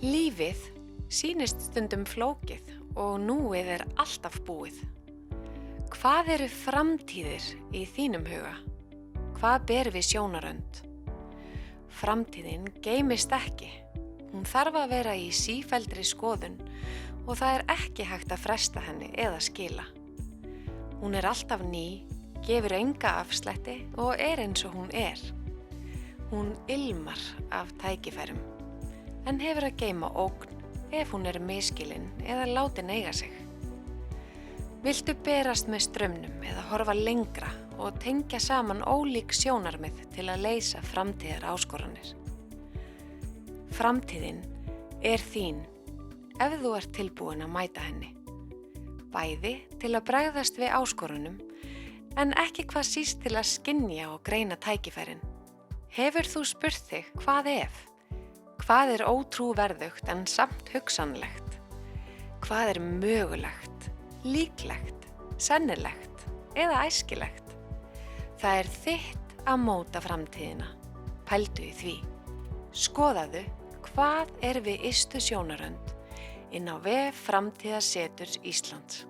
Lífið sýnist stundum flókið og núið er alltaf búið. Hvað eru framtíðir í þínum huga? Hvað ber við sjónarönd? Framtíðin geymist ekki. Hún þarf að vera í sífelldri skoðun og það er ekki hægt að fresta henni eða skila. Hún er alltaf ný, gefur enga afslætti og er eins og hún er. Hún ilmar af tækifærum, en hefur að geyma ógn ef hún er misskilin eða látin eiga sig. Viltu berast með straumnum eða horfa lengra og tengja saman ólík sjónarmið til að leysa framtíðar áskoranir? Framtíðin er þín ef þú ert tilbúin að mæta henni. Bæði til að bregðast við áskorunum, en ekki hvað síst til að skynja og greina tækifærin. Hefur þú spurt þig hvað ef? Hvað er ótrúverðugt en samt hugsanlegt? Hvað er mögulegt, líklegt, sennilegt eða æskilegt? Það er þitt að móta framtíðina. Pældu í því. Skoðaðu hvað er við ystu sjónarönd inn á vef Framtíðarseturs Íslands.